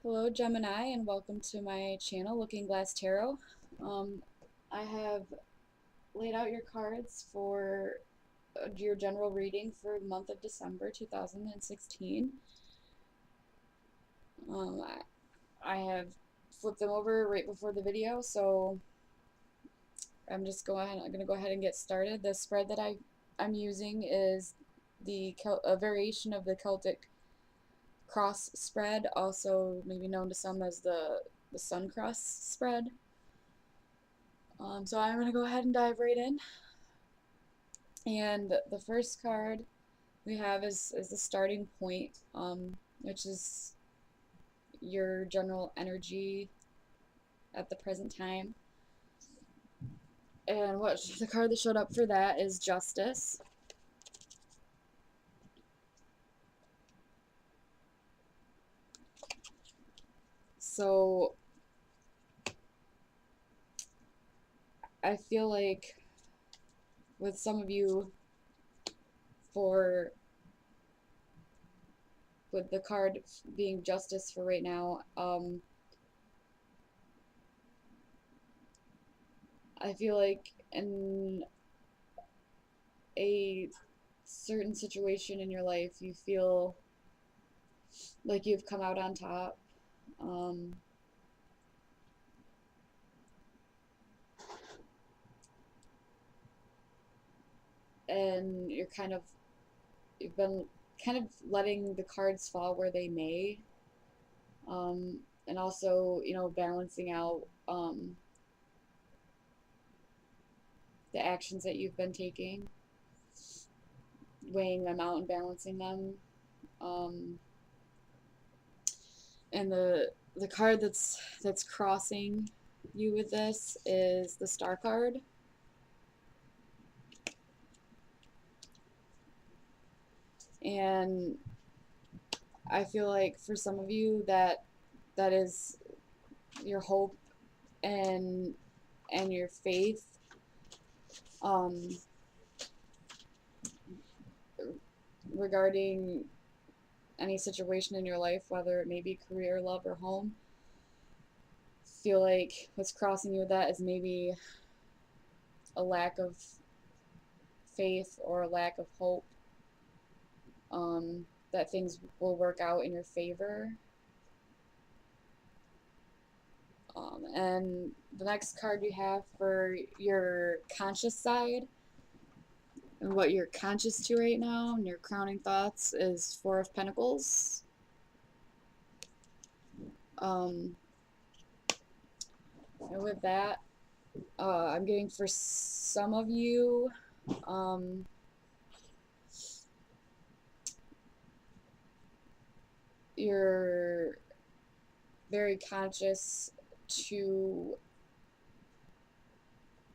Hello Gemini, and welcome to my channel Looking Glass Tarot. Um, I have laid out your cards for your general reading for the month of December 2016. I have flipped them over right before the video, so I'm going to go ahead and get started. The spread that I'm using is a variation of the Celtic cross spread, also maybe known to some as the sun cross spread. So I'm going to go ahead and dive right in. And the first card we have is the starting point, which is your general energy at the present time. And what the card that showed up for that is Justice. So I feel like with some of you, for with the card being Justice for right now, I feel like in a certain situation in your life, you feel like you've come out on top. Um, and you've been kind of letting the cards fall where they may, and also, balancing out the actions that you've been taking, weighing them out and balancing them. Um, and the card that's crossing you with this is the Star card. And I feel like for some of you that is your hope and your faith, um, regarding any situation in your life, whether it may be career, love, or home. Feel like what's crossing you with that is maybe a lack of faith or a lack of hope, that things will work out in your favor. And the next card you have for your conscious side and what you're conscious to right now and your crowning thoughts is Four of Pentacles. And with that, I'm getting for some of you, you're very conscious to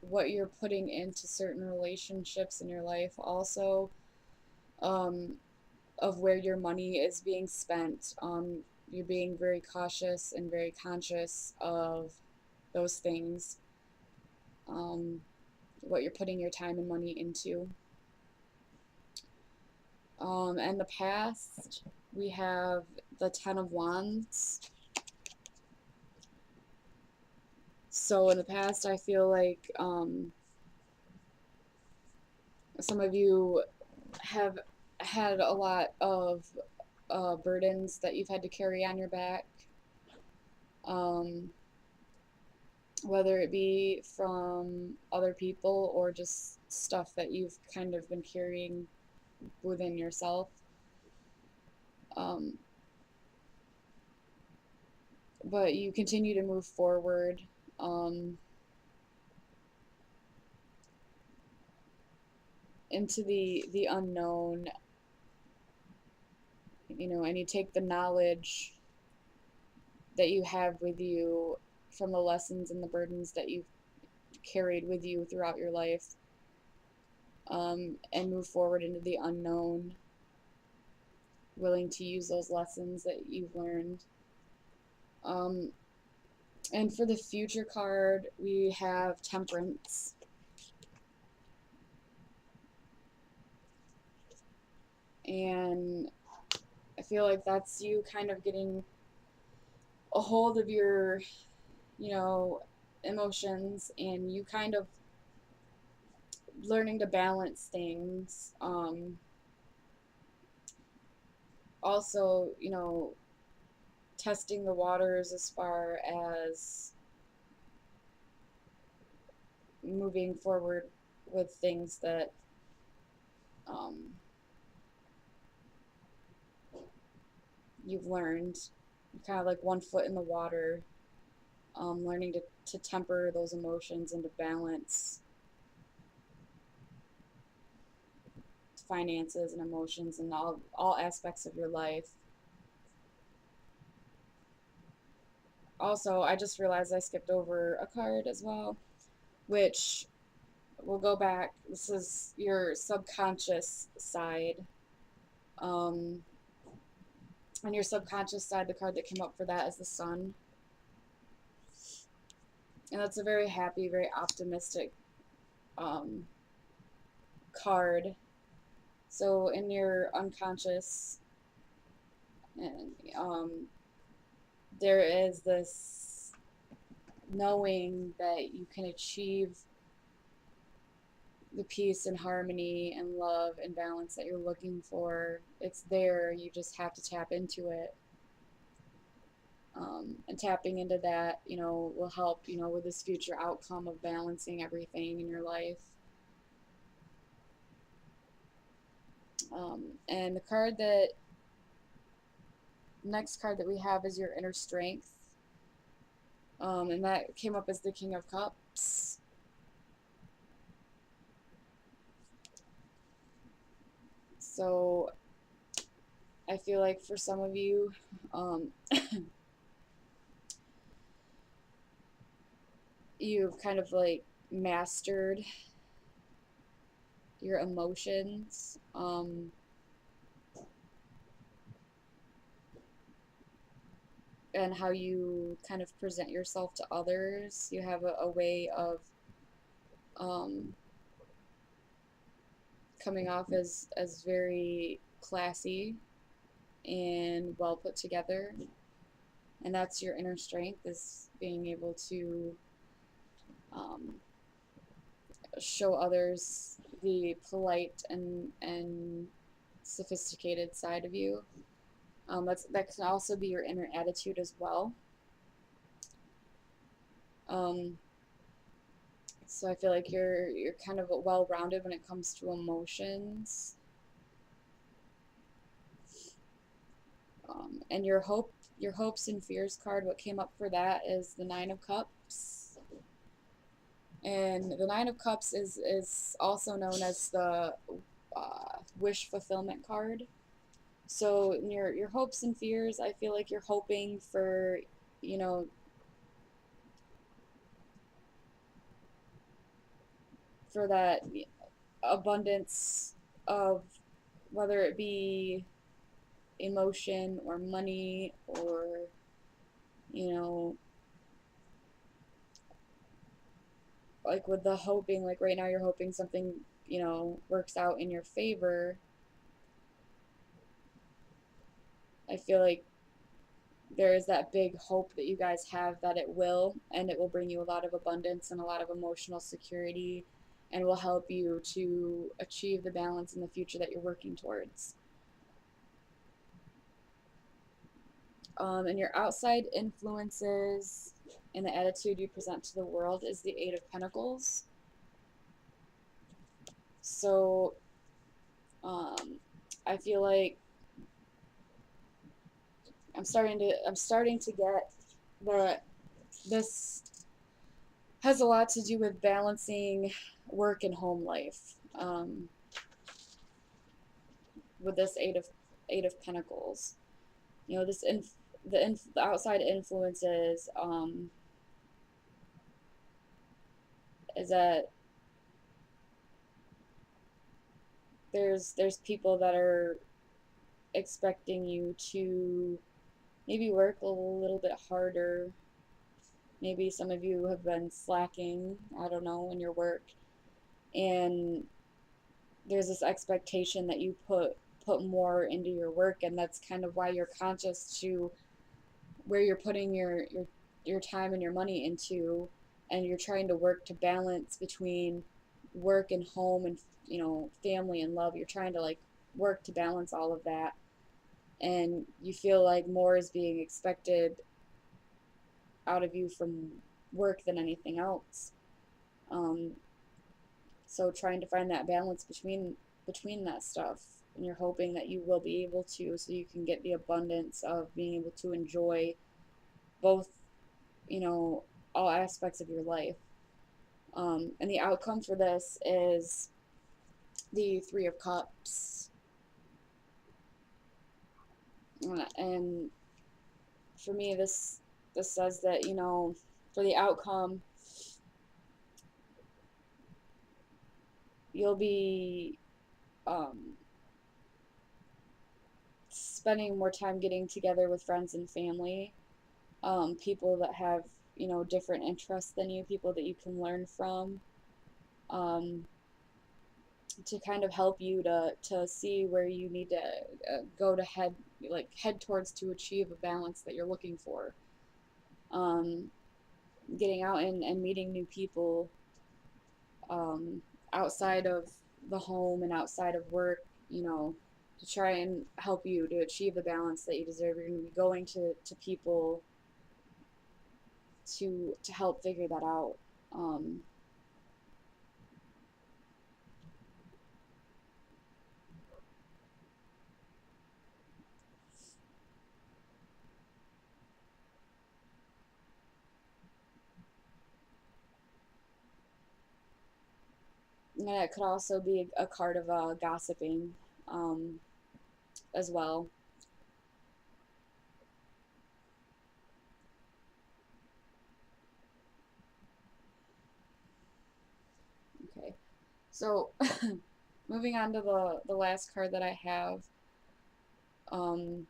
what you're putting into certain relationships in your life, also, of where your money is being spent. You're being very cautious and very conscious of those things, what you're putting your time and money into. And the past, we have the Ten of Wands. So in the past, I feel like some of you have had a lot of burdens that you've had to carry on your back, whether it be from other people or just stuff that you've kind of been carrying within yourself. But you continue to move forward, into the unknown, and you take the knowledge that you have with you from the lessons and the burdens that you've carried with you throughout your life, and move forward into the unknown, willing to use those lessons that you've learned. And for the future card, we have Temperance. And I feel like that's you kind of getting a hold of your, you know, emotions, and you kind of learning to balance things. Also, you know, testing the waters as far as moving forward with things that um, you've learned, kind of like one foot in the water, learning to temper those emotions and to balance finances and emotions and all aspects of your life. Also, I just realized I skipped over a card as well, which we'll go back. This is your subconscious side. Um, on your subconscious side, the card that came up for that is the sun. And that's a very happy, very optimistic um, card. So in your unconscious, and there is this knowing that you can achieve the peace and harmony and love and balance that you're looking for. It's there. You just have to tap into it. And tapping into that, you know, will help, you know, with this future outcome of balancing everything in your life. And the next card that we have is your inner strength. And that came up as the King of Cups. So I feel like for some of you, you've kind of like mastered your emotions, and how you kind of present yourself to others. You have a way of um, coming off as very classy and well put together. And that's your inner strength, is being able to um, show others the polite and sophisticated side of you. That can also be your inner attitude as well. Um, so I feel like you're kind of well-rounded when it comes to emotions. And your hopes and fears card, what came up for that is the Nine of Cups. And the Nine of Cups is also known as the wish fulfillment card. So in your hopes and fears, I feel like you're hoping for, you know, for that abundance of, whether it be emotion or money or, you know, like with the hoping, like right now you're hoping something, you know, works out in your favor. I feel like there is that big hope that you guys have that it will, and it will bring you a lot of abundance and a lot of emotional security, and will help you to achieve the balance in the future that you're working towards. And your outside influences and the attitude you present to the world is the Eight of Pentacles. So I feel like I'm starting to get that this has a lot to do with balancing work and home life. With this Eight of Pentacles, you know, the outside influences, is that there's people that are expecting you to maybe work a little bit harder. Maybe some of you have been slacking, I don't know, in your work, and there's this expectation that you put more into your work, and that's kind of why you're conscious to where you're putting your time and your money into, and you're trying to work to balance between work and home and family and love. You're trying to like work to balance all of that, and you feel like more is being expected out of you from work than anything else. Um, so trying to find that balance between that stuff, and you're hoping that you will be able to, so you can get the abundance of being able to enjoy both, you know, all aspects of your life. And the outcome for this is the Three of Cups. And for me, this says that, for the outcome, you'll be spending more time getting together with friends and family, people that have, different interests than you, people that you can learn from, um, to kind of help you to see where you need to go to head towards to achieve a balance that you're looking for. Um, Getting out and meeting new people, outside of the home and outside of work, to try and help you to achieve the balance that you deserve. You're going to be going to people to help figure that out. Um, and it could also be a card of gossiping, um, as well. Okay, so moving on to the last card that I have. Um,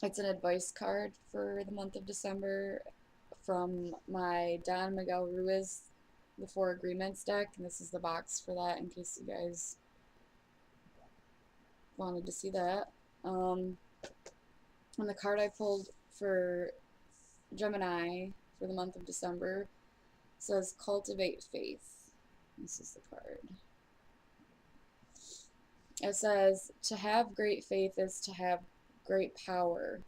it's an advice card for the month of December from my Don Miguel Ruiz The Four Agreements deck, and this is the box for that in case you guys wanted to see that. And the card I pulled for Gemini for the month of December says Cultivate Faith. This is the card. It says, to have great faith is to have great power,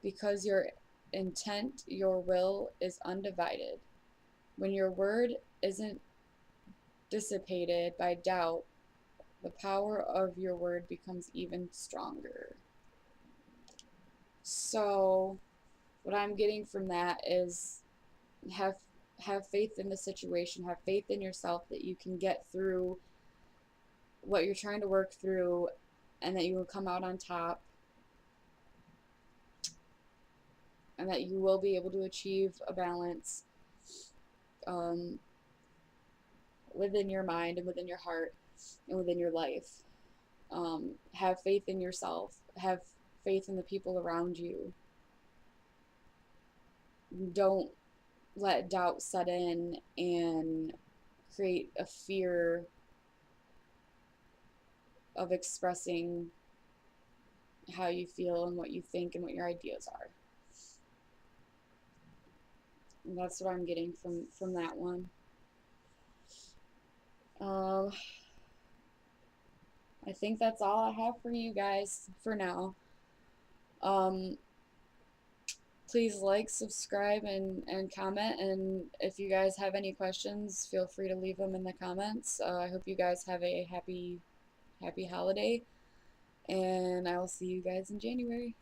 because your intent, your will is undivided. When your word isn't dissipated by doubt, the power of your word becomes even stronger. So, what I'm getting from that is have have faith in the situation, have faith in yourself that you can get through what you're trying to work through, and that you will come out on top, and that you will be able to achieve a balance, um, within your mind and within your heart and within your life. Have faith in yourself, have faith in the people around you. Don't let doubt set in and create a fear of expressing how you feel and what you think and what your ideas are. And that's what I'm getting from that one. Um, I think that's all I have for you guys for now. Um, Please like, subscribe, and comment. And if you guys have any questions, feel free to leave them in the comments. I hope you guys have a happy holiday, and I will see you guys in January.